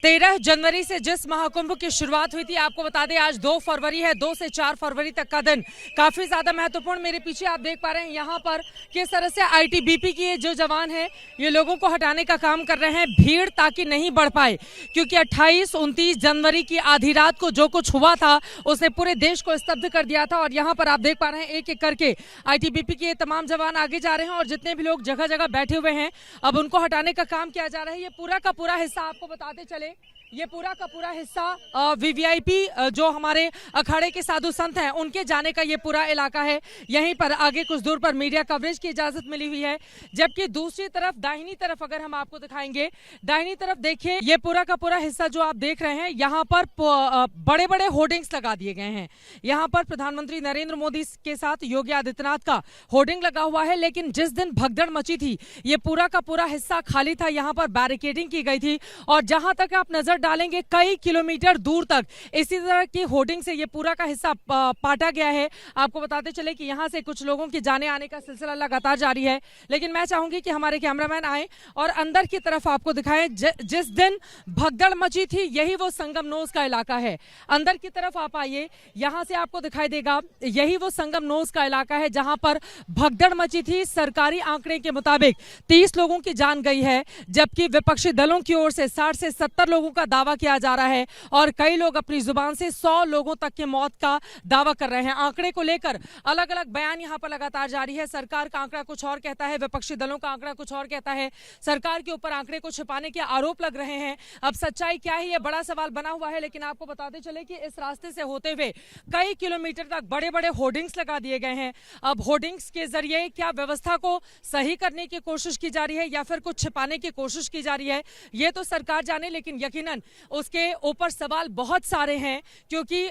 13 जनवरी से जिस महाकुंभ की शुरुआत हुई थी, आपको बता दें आज 2 फरवरी है। 2 से 4 फरवरी तक का दिन काफी ज्यादा महत्वपूर्ण। मेरे पीछे आप देख पा रहे हैं यहाँ पर किस तरह से आईटीबीपी के जो जवान हैं ये लोगों को हटाने का काम कर रहे हैं, भीड़ ताकि नहीं बढ़ पाए, क्योंकि 28-29 जनवरी की आधी रात को जो कुछ हुआ था उसने पूरे देश को स्तब्ध कर दिया था। और यहाँ पर आप देख पा रहे हैं एक एक करके आईटीबीपी के तमाम जवान आगे जा रहे हैं और जितने भी लोग जगह जगह बैठे हुए हैं अब उनको हटाने का काम किया जा रहा है। ये पूरा का पूरा हिस्सा आपको बताते चले, ये पूरा का पूरा हिस्सा वीवीआईपी जो हमारे अखाड़े के साधु संत हैं उनके जाने का ये पूरा इलाका है। यहीं पर आगे कुछ दूर पर मीडिया कवरेज की इजाजत मिली हुई है, जबकि दूसरी तरफ दाहिनी तरफ अगर हम आपको दिखाएंगे, दाहिनी तरफ देखिए ये पूरा का पूरा हिस्सा जो आप देख रहे हैं यहाँ पर बड़े बड़े होर्डिंग्स लगा दिए गए हैं। यहाँ पर प्रधानमंत्री नरेंद्र मोदी के साथ योगी आदित्यनाथ का होर्डिंग लगा हुआ है, लेकिन जिस दिन भगदड़ मची थी ये पूरा का पूरा हिस्सा खाली था, यहाँ पर बैरिकेडिंग की गई थी और जहां तक आप नजर डालेंगे कई किलोमीटर दूर तक इसी तरह की होर्डिंग से ये पूरा का हिस्सा पाटा गया है। आपको बताते चले कि यहाँ से कुछ लोगों के जाने आने का सिलसिला लगातार जारी है, लेकिन मैं चाहूंगी कि हमारे कैमरामैन आए और अंदर की तरफ आपको दिखाएं। जिस दिन भगदड़ मची थी यही वो संगम नोज का इलाका है। अंदर की तरफ आप आइए, यहाँ से आपको दिखाई देगा यही वो संगम नोज का इलाका है जहां पर भगदड़ मची थी। सरकारी आंकड़े के मुताबिक 30 लोगों की जान गई है, जबकि विपक्षी दलों की ओर से 60 से 70 लोगों का दावा किया जा रहा है और कई लोग अपनी जुबान से 100 लोगों तक की मौत का दावा कर रहे हैं। आंकड़े को लेकर अलग अलग बयान यहां पर लगातार जारी है। सरकार का आंकड़ा कुछ और कहता है, विपक्षी दलों का आंकड़ा कुछ और कहता है। सरकार के ऊपर आंकड़े को छिपाने के आरोप लग रहे हैं। अब सच्चाई क्या है ये बड़ा सवाल बना हुआ है, लेकिन आपको बताते चले कि इस रास्ते से होते हुए कई किलोमीटर तक बड़े बड़े होर्डिंग्स लगा दिए गए हैं। अब होर्डिंग्स के जरिए क्या व्यवस्था को सही करने की कोशिश की जा रही है या फिर कुछ छिपाने की कोशिश की जा रही है ये तो सरकार जाने, लेकिन यकीनन उसके ऊपर सवाल बहुत सारे हैं, क्योंकि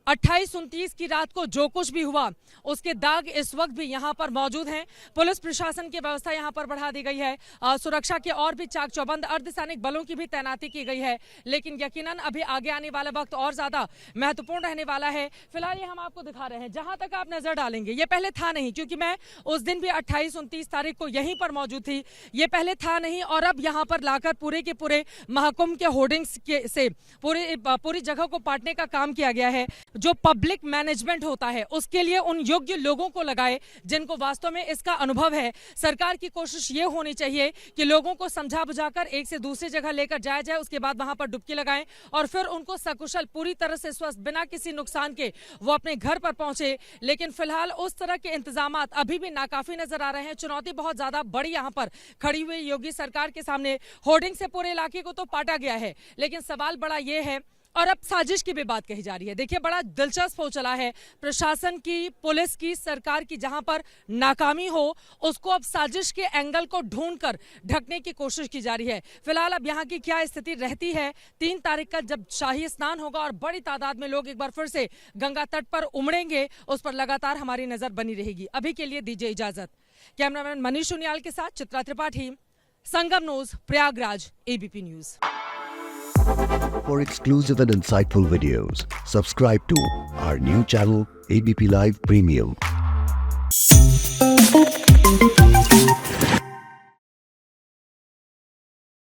28-29 की रात को जो कुछ भी हुआ उसके दाग इस वक्त भी यहाँ पर मौजूद हैं। पुलिस प्रशासन की व्यवस्था यहाँ पर बढ़ा दी गई है, सुरक्षा के और भी चाक चौबंद अर्धसैनिक बलों की भी तैनाती की गई है, लेकिन यकीनन अभी आगे आने वाला वक्त और ज्यादा महत्वपूर्ण रहने वाला है। फिलहाल ये हम आपको दिखा रहे हैं, जहां तक आप नजर डालेंगे ये पहले था नहीं, क्योंकि मैं उस दिन भी 28-29 तारीख को यहीं पर मौजूद थी, ये पहले था नहीं और अब यहाँ पर लाकर पूरे के पूरे महाकुंभ के होर्डिंग्स से पूरी जगह को पाटने का काम किया गया है। जो पब्लिक मैनेजमेंट होता है उसके लिए उन योग्य लोगों को लगाए जिनको वास्तव में इसका अनुभव है। सरकार की कोशिश ये होनी चाहिए कि लोगों को समझा बुझाकर एक से दूसरी जगह लेकर जाया जाए, उसके बाद वहां पर डुबकी लगाएं और फिर उनको सकुशल पूरी तरह से स्वस्थ बिना किसी नुकसान के वो अपने घर पर पहुंचे। लेकिन फिलहाल उस तरह के इंतजाम अभी भी नाकाफी नजर आ रहे हैं। चुनौती बहुत ज्यादा बड़ी यहाँ पर खड़ी हुई योगी सरकार के सामने। होर्डिंग से पूरे इलाके को तो पाटा गया है, लेकिन सवाल बड़ा ये है और अब साजिश की भी बात कही जा रही है। देखिए बड़ा दिलचस्प हो चला है, प्रशासन की, पुलिस की, सरकार की जहां पर नाकामी हो उसको अब साजिश के एंगल को ढूंढकर ढकने की कोशिश की जा रही है। फिलहाल अब यहाँ की क्या स्थिति रहती है 3 तारीख का जब शाही स्नान होगा और बड़ी तादाद में लोग एक बार फिर से गंगा तट पर उमड़ेंगे, उस पर लगातार हमारी नजर बनी रहेगी। अभी के लिए दीजिए इजाजत। कैमरामैन मनीष उनियाल के साथ Chitra Tripathi, Sangam news, Prayagraj, ABP news. For exclusive and insightful videos, subscribe to our new channel ABP Live Premium.